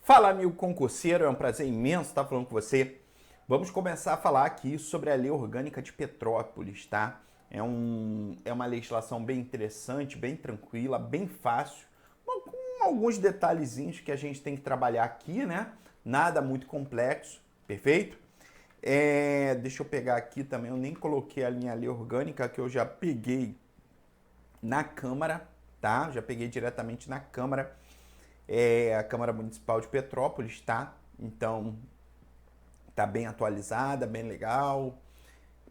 Fala, amigo concurseiro, é um prazer imenso estar falando com você. Vamos começar a falar aqui sobre a Lei Orgânica de Petrópolis, tá? É uma legislação bem interessante, bem tranquila, bem fácil, com alguns detalhezinhos que a gente tem que trabalhar aqui, né? Nada muito complexo, perfeito? Deixa eu pegar aqui também, eu nem coloquei a minha lei orgânica que eu já peguei na Câmara, tá? Já peguei diretamente na Câmara. A Câmara Municipal de Petrópolis, tá? Então, tá bem atualizada, bem legal,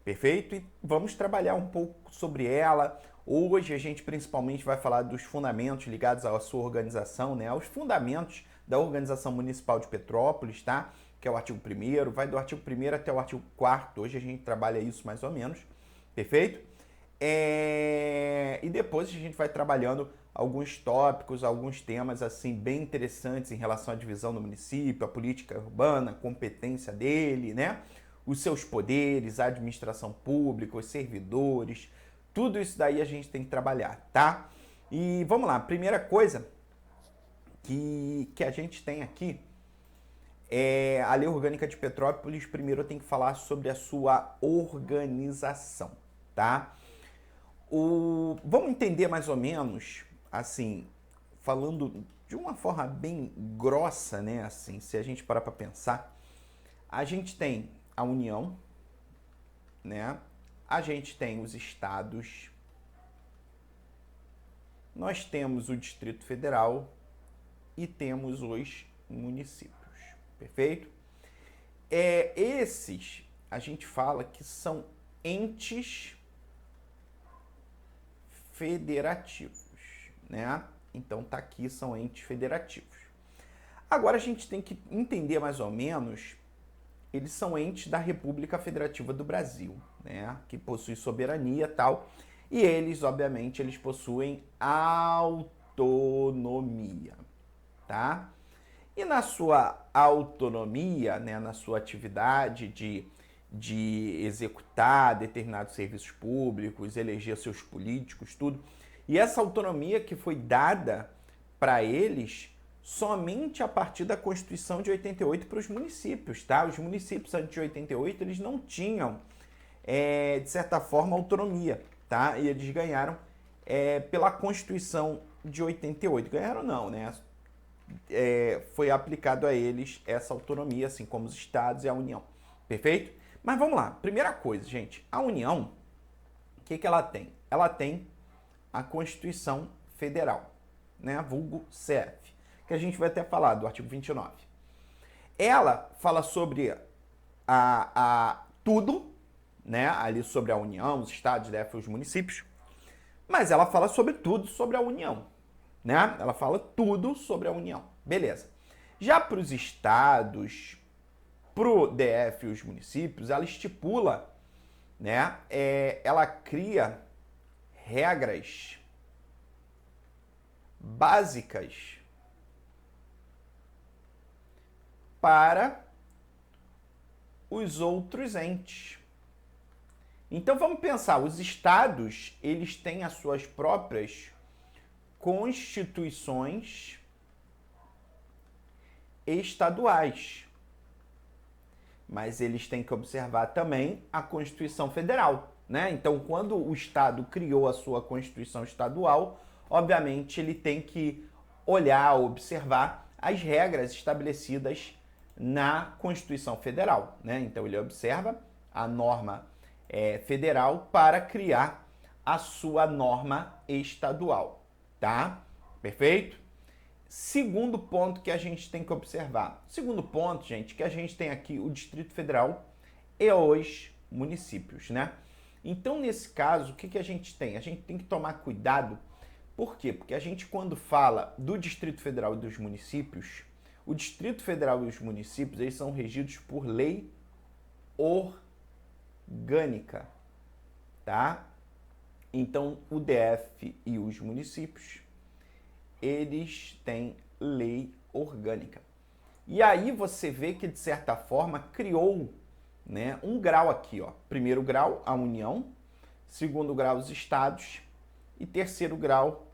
perfeito? E vamos trabalhar um pouco sobre ela. Hoje a gente principalmente vai falar dos fundamentos ligados à sua organização, né? Os fundamentos da Organização Municipal de Petrópolis, tá? Que é o artigo 1º, vai do artigo 1º até o artigo 4º. Hoje a gente trabalha isso mais ou menos, perfeito? E depois a gente vai trabalhando alguns tópicos, alguns temas assim bem interessantes em relação à divisão do município, a política urbana, a competência dele, né? Os seus poderes, a administração pública, os servidores, tudo isso daí a gente tem que trabalhar, tá? E vamos lá, primeira coisa que a gente tem aqui é a Lei Orgânica de Petrópolis. Primeiro eu tenho que falar sobre a sua organização, tá? Vamos entender mais ou menos, assim, falando de uma forma bem grossa, né? Assim, se a gente parar para pensar, a gente tem a União, né? A gente tem os estados, nós temos o Distrito Federal e temos os municípios, perfeito? Esses a gente fala que são entes federativos, né? Então tá aqui, são entes federativos. Agora a gente tem que entender mais ou menos, eles são entes da República Federativa do Brasil, né? Que possui soberania e tal, e eles, obviamente, eles possuem autonomia, tá? E na sua autonomia, né, na sua atividade de executar determinados serviços públicos, eleger seus políticos, tudo. E essa autonomia que foi dada para eles somente a partir da Constituição de 88 para os municípios, tá? Os municípios antes de 88, eles não tinham, de certa forma, autonomia, tá? E eles ganharam pela Constituição de 88. Ganharam não, né? Foi aplicado a eles essa autonomia, assim como os estados e a União, perfeito? Mas vamos lá, primeira coisa, gente, a União, o que ela tem? Ela tem a Constituição Federal, né, vulgo CF, que a gente vai até falar do artigo 29. Ela fala sobre tudo, né, ali sobre a União, os estados, DF, os municípios, mas ela fala sobre tudo sobre a União, né? Ela fala tudo sobre a União, beleza. Já para os estados, pro DF e os municípios, ela estipula, né? Ela cria regras básicas para os outros entes. Então vamos pensar, os estados, eles têm as suas próprias constituições estaduais, mas eles têm que observar também a Constituição Federal, né? Então, quando o Estado criou a sua Constituição Estadual, obviamente ele tem que olhar, observar as regras estabelecidas na Constituição Federal, né? Então, ele observa a norma federal para criar a sua norma estadual, tá? Perfeito? Segundo ponto que a gente tem que observar. Segundo ponto, gente, que a gente tem aqui o Distrito Federal e os municípios, né? Então, nesse caso, o que a gente tem? A gente tem que tomar cuidado. Por quê? Porque a gente, quando fala do Distrito Federal e dos municípios, o Distrito Federal e os municípios, eles são regidos por lei orgânica, tá? Então, o DF e os municípios, eles têm lei orgânica. E aí você vê que, de certa forma, criou, né, um grau aqui, ó. Primeiro grau, a União. Segundo grau, os estados. E terceiro grau,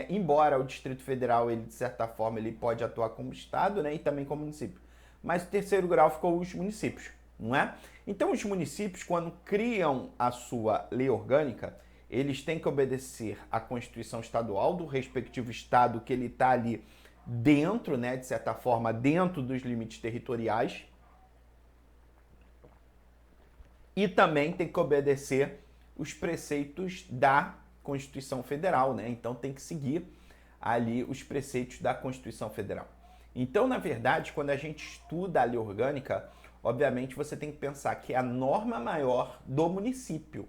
embora o Distrito Federal, ele de certa forma, ele pode atuar como Estado, né, e também como município. Mas o terceiro grau ficou os municípios, não é? Então, os municípios, quando criam a sua lei orgânica, eles têm que obedecer à Constituição Estadual do respectivo estado que ele está ali dentro, né, de certa forma, dentro dos limites territoriais. E também tem que obedecer os preceitos da Constituição Federal, né? Então tem que seguir ali os preceitos da Constituição Federal. Então, na verdade, quando a gente estuda a lei orgânica, obviamente você tem que pensar que é a norma maior do município,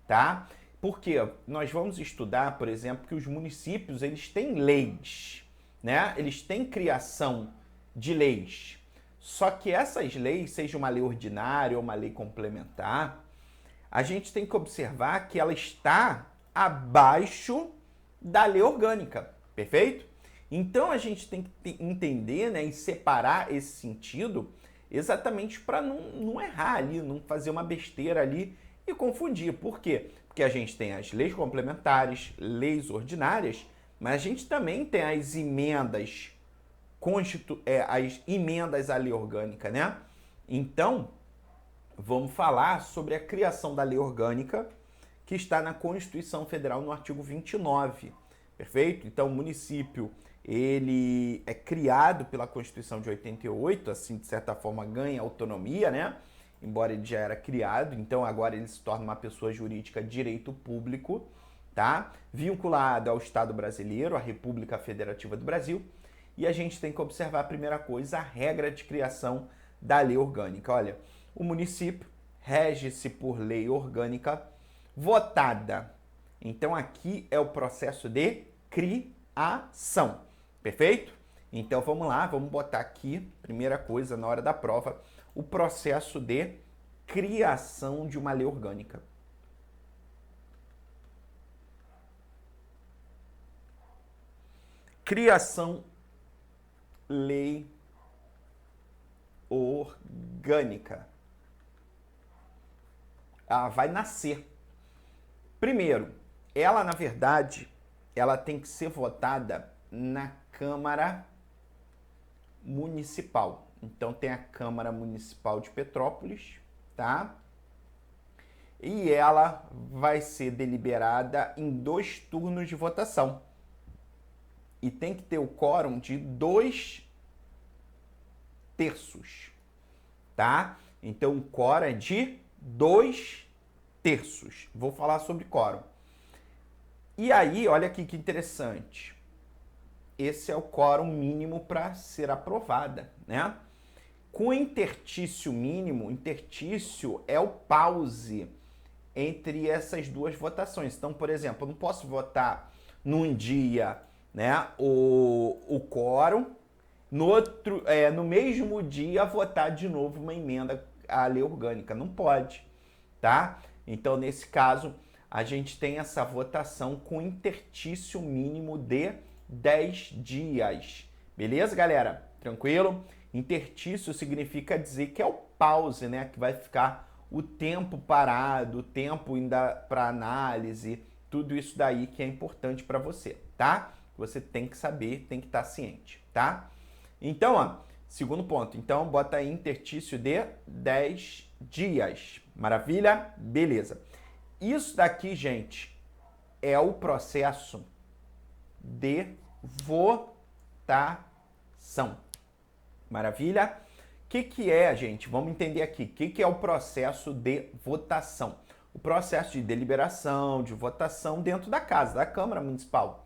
tá? Porque nós vamos estudar, por exemplo, que os municípios, eles têm leis, né? Eles têm criação de leis. Só que essas leis, seja uma lei ordinária ou uma lei complementar, a gente tem que observar que ela está abaixo da lei orgânica, perfeito? Então a gente tem que entender, né, e separar esse sentido exatamente para não errar ali, não fazer uma besteira ali e confundir. Por quê? Porque a gente tem as leis complementares, leis ordinárias, mas a gente também tem as emendas as emendas à lei orgânica, né? Então, vamos falar sobre a criação da lei orgânica que está na Constituição Federal no artigo 29, perfeito? Então, o município, ele é criado pela Constituição de 88, assim, de certa forma, ganha autonomia, né? Embora ele já era criado, então agora ele se torna uma pessoa jurídica de direito público, tá? Vinculado ao Estado brasileiro, à República Federativa do Brasil. E a gente tem que observar a primeira coisa, a regra de criação da lei orgânica. Olha, o município rege-se por lei orgânica votada. Então aqui é o processo de criação, perfeito? Então vamos lá, vamos botar aqui, primeira coisa na hora da prova, o processo de criação de uma lei orgânica. Criação lei orgânica. Ela vai nascer. Primeiro, ela na verdade, ela tem que ser votada na Câmara Municipal. Então tem a Câmara Municipal de Petrópolis, tá? E ela vai ser deliberada em 2 turnos de votação. E tem que ter o quórum de 2/3, tá? Então o quórum é de 2/3. Vou falar sobre quórum. E aí, olha aqui que interessante. Esse é o quórum mínimo para ser aprovada, né? Com interstício mínimo, interstício é o pause entre essas 2 votações. Então, por exemplo, eu não posso votar num dia, né, o quórum, no mesmo dia votar de novo uma emenda à lei orgânica. Não pode, tá? Então, nesse caso, a gente tem essa votação com interstício mínimo de 10 dias. Beleza, galera? Tranquilo? Interstício significa dizer que é o pause, né? Que vai ficar o tempo parado, o tempo ainda para análise, tudo isso daí que é importante para você, tá? Você tem que saber, tem que estar ciente, tá? Então, ó, segundo ponto. Então, bota aí interstício de 10 dias. Maravilha? Beleza. Isso daqui, gente, é o processo de votação. Maravilha? O que é, gente? Vamos entender aqui. O que é o processo de votação? O processo de deliberação, de votação dentro da casa, da Câmara Municipal.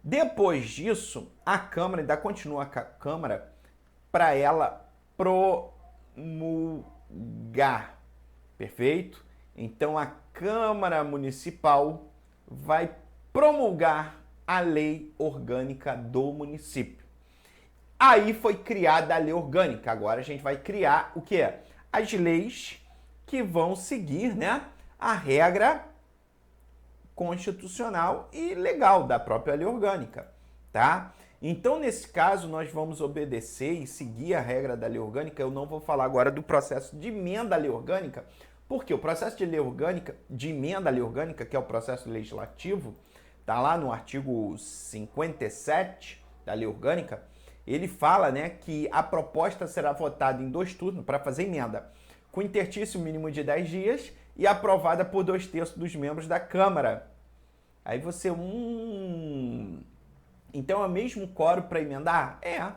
Depois disso, a Câmara ainda continua a Câmara para ela promulgar. Perfeito? Então, a Câmara Municipal vai promulgar a lei orgânica do município. Aí foi criada a lei orgânica. Agora a gente vai criar o que é? As leis que vão seguir, né, a regra constitucional e legal da própria lei orgânica, tá? Então, nesse caso, nós vamos obedecer e seguir a regra da lei orgânica. Eu não vou falar agora do processo de emenda à lei orgânica, porque o processo de lei orgânica, de emenda à lei orgânica, que é o processo legislativo, tá lá no artigo 57 da Lei Orgânica, ele fala, né, que a proposta será votada em 2 turnos para fazer emenda, com interstício mínimo de 10 dias e aprovada por 2/3 dos membros da Câmara. Aí você, então é o mesmo quórum para emendar? É,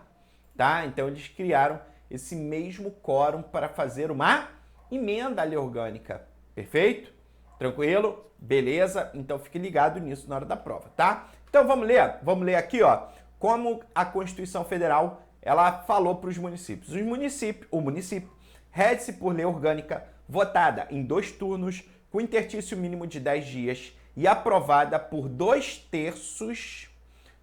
tá? Então eles criaram esse mesmo quórum para fazer uma emenda à lei orgânica. Perfeito? Tranquilo? Beleza? Então fique ligado nisso na hora da prova, tá? Então vamos ler? Vamos ler aqui, ó, como a Constituição Federal, ela falou para os municípios. O município rege-se por lei orgânica votada em 2 turnos, com interstício mínimo de 10 dias e aprovada por 2/3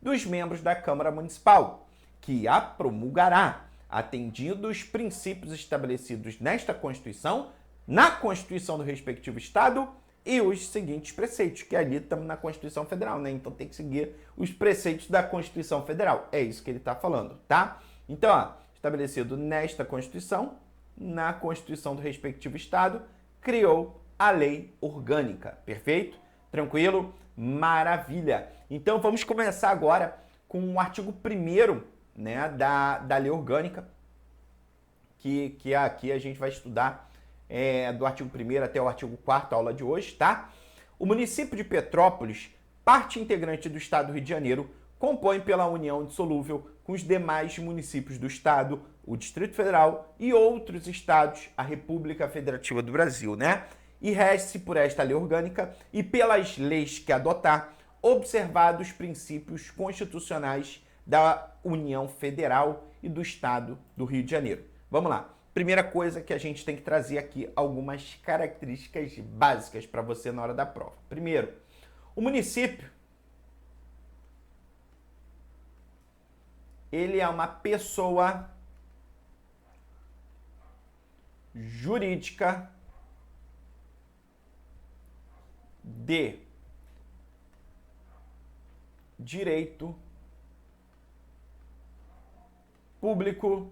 dos membros da Câmara Municipal, que a promulgará, atendido os princípios estabelecidos nesta Constituição, na Constituição do respectivo Estado e os seguintes preceitos, que ali estamos na Constituição Federal, né? Então tem que seguir os preceitos da Constituição Federal. É isso que ele está falando, tá? Então, ó, estabelecido nesta Constituição, na Constituição do respectivo Estado, criou a lei orgânica. Perfeito? Tranquilo? Maravilha! Então vamos começar agora com o artigo 1º, né, da lei orgânica, que aqui a gente vai estudar do artigo 1º até o artigo 4º, aula de hoje, tá? O município de Petrópolis, parte integrante do Estado do Rio de Janeiro, compõe pela união indissolúvel com os demais municípios do Estado, o Distrito Federal e outros estados, a República Federativa do Brasil, né? E rege-se por esta lei orgânica e pelas leis que adotar, observados os princípios constitucionais da União Federal e do Estado do Rio de Janeiro. Vamos lá. Primeira coisa que a gente tem que trazer aqui algumas características básicas para você na hora da prova. Primeiro, o município, ele é uma pessoa jurídica de direito público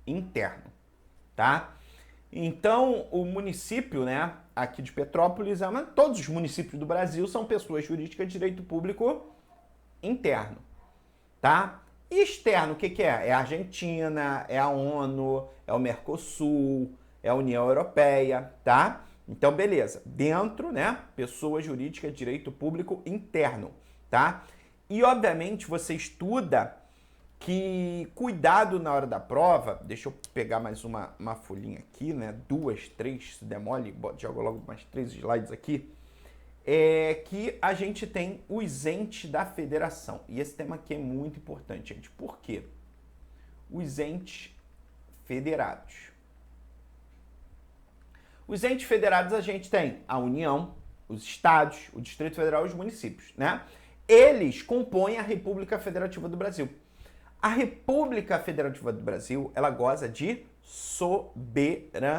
interno, tá? Então, o município, né, aqui de Petrópolis, todos os municípios do Brasil são pessoas jurídicas de direito público interno, tá? E externo, o que é? É a Argentina, é a ONU, é o Mercosul, é a União Europeia, tá? Então, beleza. Dentro, né, pessoa jurídica de direito público interno, tá? E, obviamente, você estuda que cuidado na hora da prova, deixa eu pegar mais uma folhinha aqui, né, 2, 3, se der mole, jogo logo mais 3 slides aqui, que a gente tem os entes da federação. E esse tema aqui é muito importante, gente. Por quê? Os entes federados. Os entes federados a gente tem a União, os estados, o Distrito Federal e os municípios, né? Eles compõem a República Federativa do Brasil. A República Federativa do Brasil, ela goza de soberania,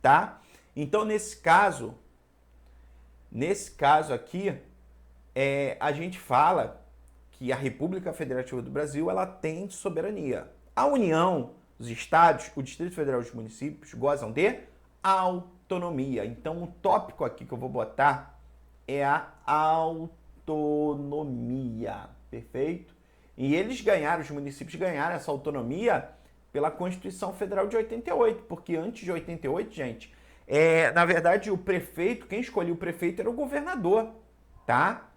tá? Então, nesse caso aqui, a gente fala que a República Federativa do Brasil, ela tem soberania. A União, os estados, o Distrito Federal e os municípios gozam de autonomia. Então, o tópico aqui que eu vou botar é a autonomia, perfeito? E eles ganharam, os municípios ganharam essa autonomia pela Constituição Federal de 88, porque antes de 88, gente, na verdade, o prefeito, quem escolhia o prefeito era o governador, tá?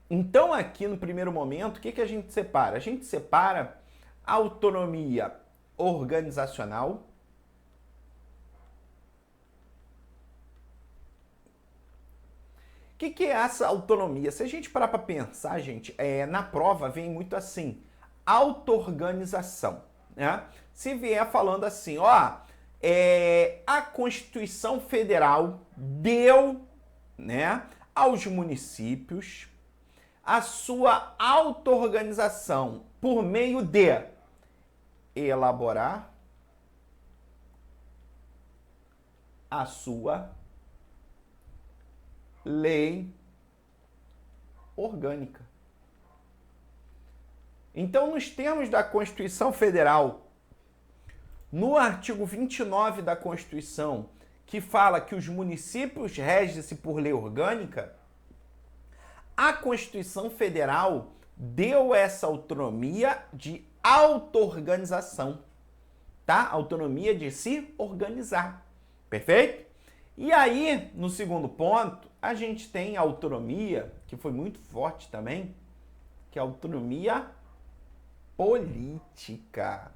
Então, aqui no primeiro momento, o que a gente separa? A gente separa a autonomia organizacional, o que é essa autonomia? Se a gente parar para pensar, gente, na prova vem muito assim, auto-organização, né? Se vier falando assim, ó, a Constituição Federal deu, né, aos municípios a sua auto-organização por meio de elaborar a sua lei orgânica. Então, nos termos da Constituição Federal No artigo 29 da Constituição, que fala que os municípios regem-se por lei orgânica, a Constituição Federal deu essa autonomia de auto-organização, tá? Autonomia de se organizar, perfeito? E aí, no segundo ponto, a gente tem a autonomia, que foi muito forte também, que é a autonomia política.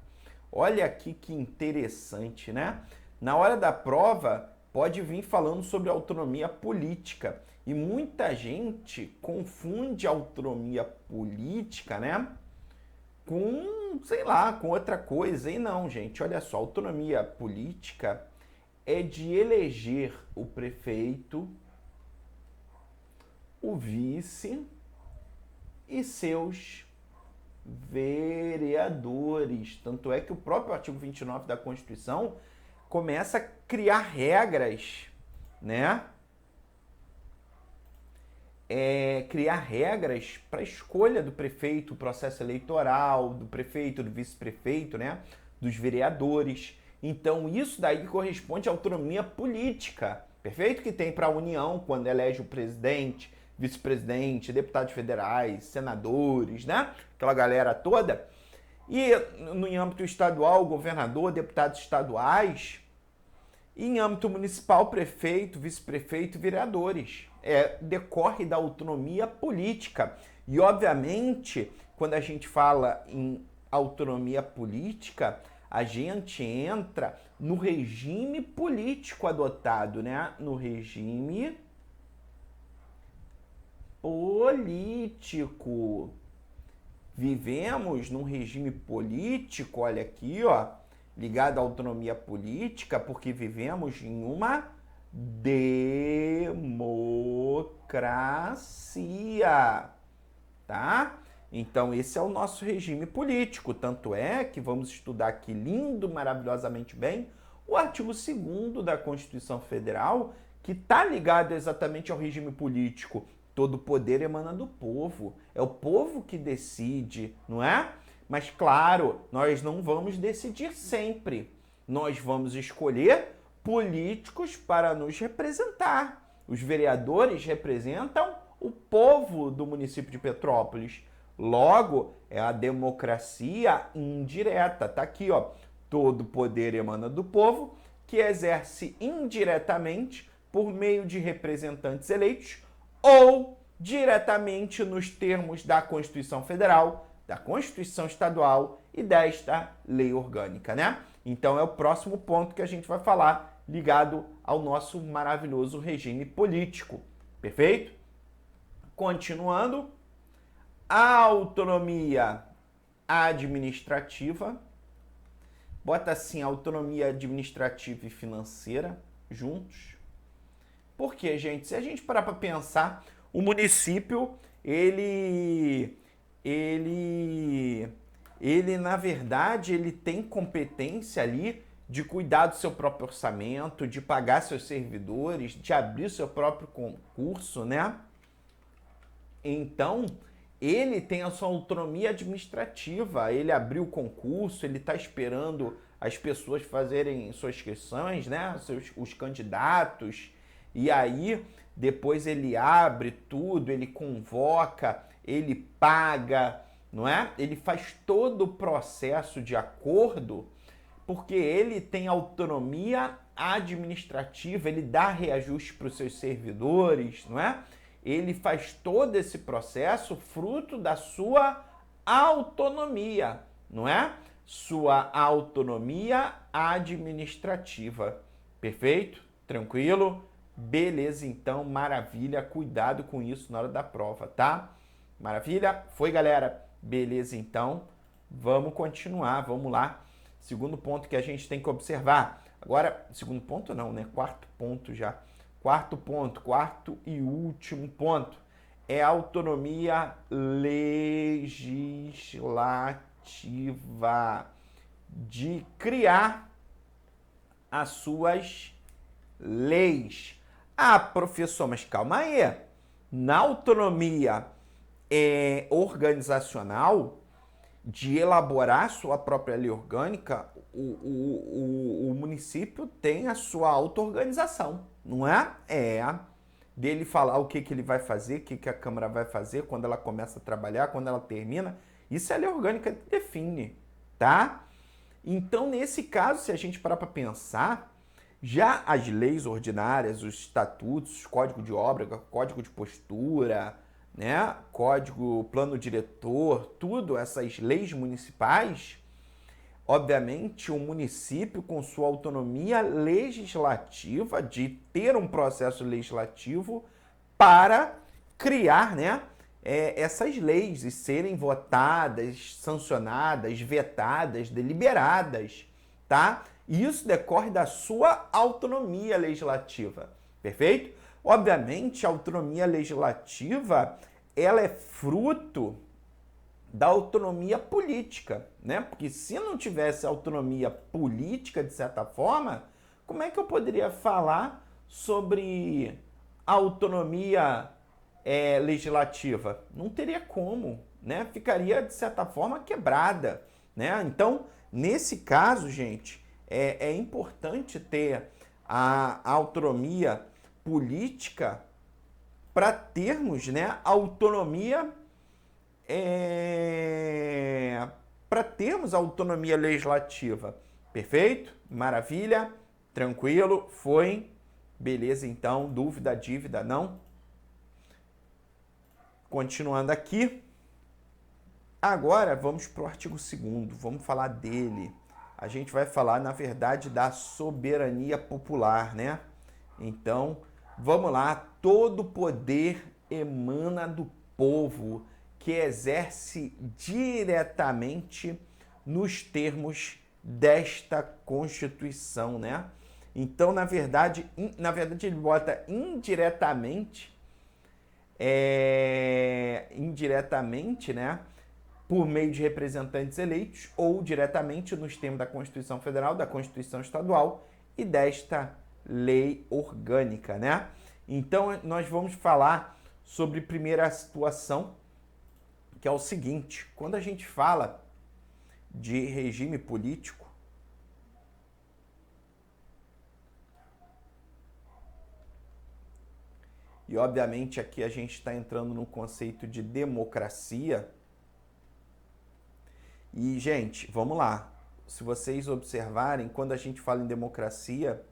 Olha aqui que interessante, né? Na hora da prova, pode vir falando sobre autonomia política. E muita gente confunde autonomia política, né? Com, sei lá, com outra coisa. E não, gente, olha só, autonomia política é de eleger o prefeito, o vice e seus vereadores. Tanto é que o próprio artigo 29 da Constituição começa a criar regras, né? Criar regras para a escolha do prefeito, o processo eleitoral, do prefeito, do vice-prefeito, né? Dos vereadores. Então, isso daí corresponde à autonomia política, perfeito? Que tem para a União, quando elege o presidente, vice-presidente, deputados federais, senadores, né? Aquela galera toda. E no âmbito estadual, governador, deputados estaduais. E em âmbito municipal, prefeito, vice-prefeito e vereadores. Decorre da autonomia política. E, obviamente, quando a gente fala em autonomia política, a gente entra no regime político adotado, né? No regime político. Vivemos num regime político, olha aqui, ó, ligado à autonomia política, porque vivemos em uma democracia, tá? Então, esse é o nosso regime político. Tanto é que vamos estudar aqui, lindo, maravilhosamente bem, o artigo 2º da Constituição Federal, que está ligado exatamente ao regime político. Todo poder emana do povo. É o povo que decide, não é? Mas, claro, nós não vamos decidir sempre. Nós vamos escolher políticos para nos representar. Os vereadores representam o povo do município de Petrópolis. Logo, é a democracia indireta. Tá aqui, ó. Todo poder emana do povo, que exerce indiretamente por meio de representantes eleitos ou diretamente nos termos da Constituição Federal, da Constituição Estadual e desta lei orgânica, né? Então é o próximo ponto que a gente vai falar ligado ao nosso maravilhoso regime político. Perfeito? Continuando, a autonomia administrativa, bota assim, autonomia administrativa e financeira juntos. Por quê, gente? Se a gente parar para pensar, o município, ele na verdade, ele tem competência ali de cuidar do seu próprio orçamento, de pagar seus servidores, de abrir seu próprio concurso, né? Então, ele tem a sua autonomia administrativa, ele abriu o concurso, ele está esperando as pessoas fazerem suas inscrições, né? Os candidatos, e aí depois ele abre tudo, ele convoca, ele paga, não é? Ele faz todo o processo de acordo, porque ele tem autonomia administrativa, ele dá reajuste para os seus servidores, não é? Ele faz todo esse processo fruto da sua autonomia, não é? Sua autonomia administrativa. Perfeito? Tranquilo? Beleza, então, maravilha. Cuidado com isso na hora da prova, tá? Maravilha? Foi, galera? Beleza, então. Vamos continuar, vamos lá. Segundo ponto que a gente tem que observar. Agora, segundo ponto não, né? Quarto ponto já. Quarto ponto, quarto e último ponto, é a autonomia legislativa de criar as suas leis. Ah, professor, mas calma aí. Na autonomia organizacional, de elaborar sua própria lei orgânica, o município tem a sua auto-organização, não é? É dele falar o que ele vai fazer, o que a Câmara vai fazer, quando ela começa a trabalhar, quando ela termina. Isso é a lei orgânica que define, tá? Então, nesse caso, se a gente parar para pensar, já as leis ordinárias, os estatutos, código de obra, código de postura, né, código, plano diretor, tudo, essas leis municipais, obviamente o município com sua autonomia legislativa de ter um processo legislativo para criar, né, essas leis e serem votadas, sancionadas, vetadas, deliberadas, tá? E isso decorre da sua autonomia legislativa, perfeito? Obviamente, a autonomia legislativa, ela é fruto da autonomia política, né? Porque se não tivesse autonomia política, de certa forma, como é que eu poderia falar sobre autonomia legislativa? Não teria como, né? Ficaria, de certa forma, quebrada, né? Então, nesse caso, gente, é importante ter a autonomia política para termos, né, autonomia para termos autonomia legislativa. Perfeito? Maravilha? Tranquilo? Foi? Beleza, então. Dúvida, dívida, não? Continuando aqui. Agora vamos para o artigo 2º. Vamos falar dele. A gente vai falar, na verdade, da soberania popular, né? Então, vamos lá. Todo poder emana do povo, que exerce diretamente nos termos desta Constituição, né? Então, na verdade ele bota indiretamente, né? Por meio de representantes eleitos ou diretamente nos termos da Constituição Federal, da Constituição Estadual e desta lei orgânica, né? Então, nós vamos falar sobre a primeira situação, que é o seguinte: quando a gente fala de regime político, e obviamente aqui a gente está entrando no conceito de democracia. E, gente, vamos lá. Se vocês observarem, quando a gente fala em democracia,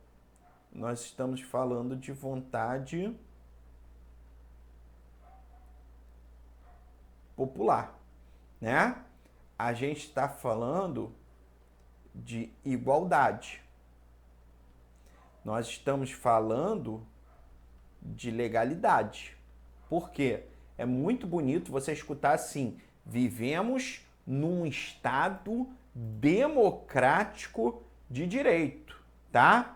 nós estamos falando de vontade popular, né? A gente está falando de igualdade. Nós estamos falando de legalidade. Por quê? É muito bonito você escutar assim: vivemos num Estado democrático de direito, tá?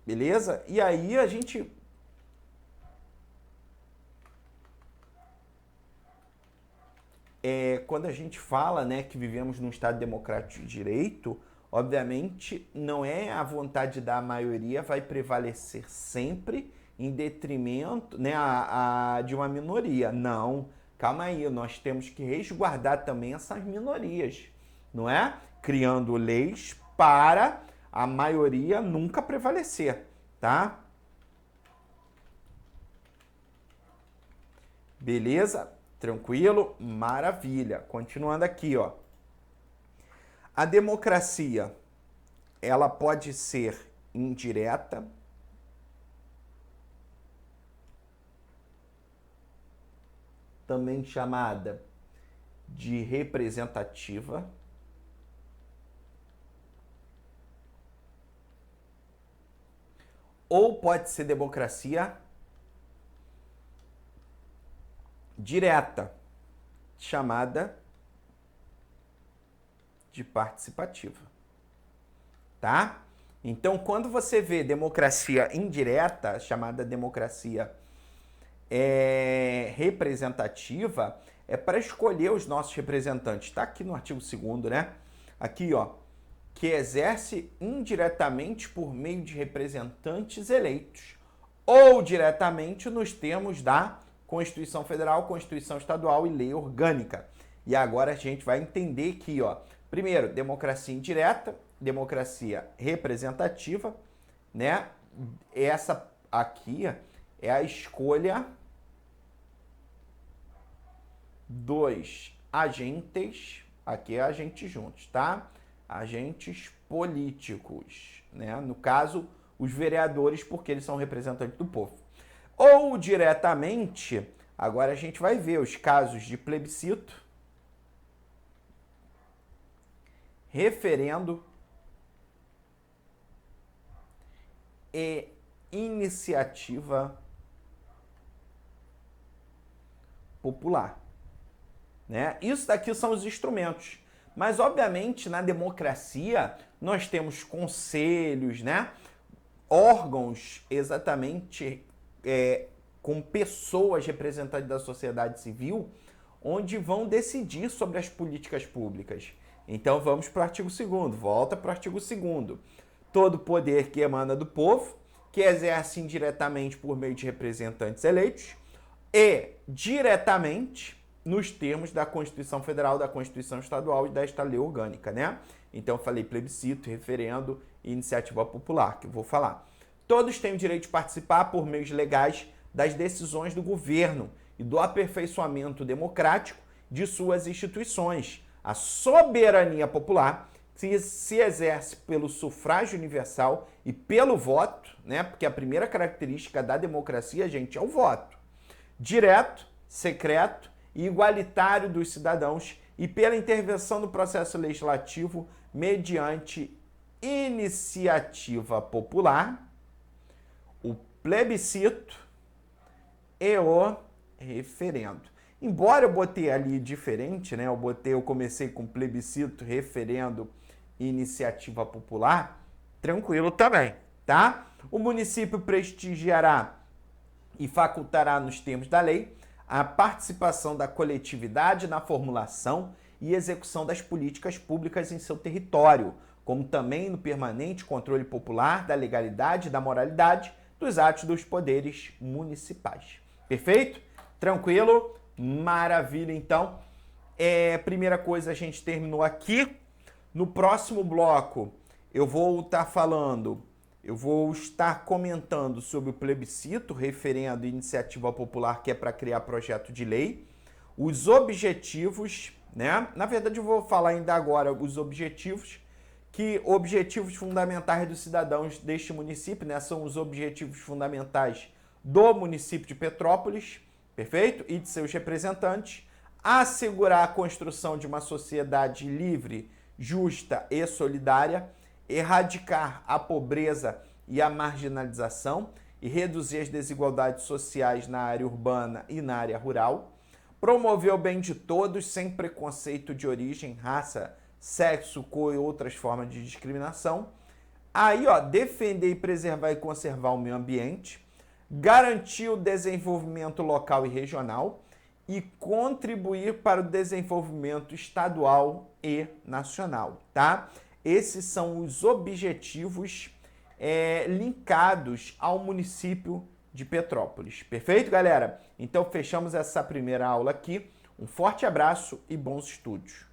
Beleza? E aí a gente quando a gente fala, né, que vivemos num Estado democrático de direito, obviamente não é a vontade da maioria vai prevalecer sempre em detrimento, né, de uma minoria. Não, calma aí, nós temos que resguardar também essas minorias, não é? Criando leis para a maioria nunca prevalecer, tá? Beleza? Tranquilo? Maravilha. Continuando aqui, ó. A democracia, ela pode ser indireta, também chamada de representativa, ou pode ser democracia direta, chamada de participativa, tá? Então, quando você vê democracia indireta, chamada democracia representativa, é para escolher os nossos representantes. Está aqui no artigo 2º, né? Aqui, ó, que exerce indiretamente por meio de representantes eleitos ou diretamente nos termos da Constituição Federal, Constituição Estadual e Lei Orgânica. E agora a gente vai entender aqui, ó. Primeiro, democracia indireta, democracia representativa, né? Essa aqui é a escolha dos agentes, aqui é agentes juntos, tá? Agentes políticos, né? No caso, os vereadores, porque eles são representantes do povo. Ou diretamente, agora a gente vai ver os casos de plebiscito, referendo e iniciativa popular, né? Isso daqui são os instrumentos. Mas, obviamente, na democracia, nós temos conselhos, né? Órgãos exatamente com pessoas representantes da sociedade civil, onde vão decidir sobre as políticas públicas. Então, vamos para o artigo 2º. Volta para o artigo 2º. Todo poder que emana do povo, que exerce indiretamente por meio de representantes eleitos e diretamente nos termos da Constituição Federal, da Constituição Estadual e desta lei orgânica, né? Então, eu falei plebiscito, referendo e iniciativa popular, que eu vou falar. Todos têm o direito de participar por meios legais das decisões do governo e do aperfeiçoamento democrático de suas instituições. A soberania popular se exerce pelo sufrágio universal e pelo voto, né? Porque a primeira característica da democracia, gente, é o voto. Direto, secreto e igualitário dos cidadãos e pela intervenção no processo legislativo mediante iniciativa popular, o plebiscito e o referendo. Embora eu botei ali diferente, né? Eu comecei com plebiscito, referendo e iniciativa popular, tranquilo também, tá? O município prestigiará e facultará nos termos da lei a participação da coletividade na formulação e execução das políticas públicas em seu território, como também no permanente controle popular da legalidade e da moralidade dos atos dos poderes municipais. Perfeito? Tranquilo? Maravilha, então. Primeira coisa, a gente terminou aqui. No próximo bloco, eu vou estar comentando sobre o plebiscito, referendo e iniciativa popular, que é para criar projeto de lei, os objetivos, né? Na verdade, eu vou falar ainda agora os objetivos fundamentais dos cidadãos deste município, né? São os objetivos fundamentais do município de Petrópolis, perfeito? E de seus representantes, assegurar a construção de uma sociedade livre, justa e solidária, erradicar a pobreza e a marginalização e reduzir as desigualdades sociais na área urbana e na área rural, promover o bem de todos sem preconceito de origem, raça, sexo, cor e outras formas de discriminação. Aí, defender e preservar e conservar o meio ambiente, garantir o desenvolvimento local e regional e contribuir para o desenvolvimento estadual e nacional, tá? Esses são os objetivos linkados ao município de Petrópolis. Perfeito, galera? Então, fechamos essa primeira aula aqui. Um forte abraço e bons estudos.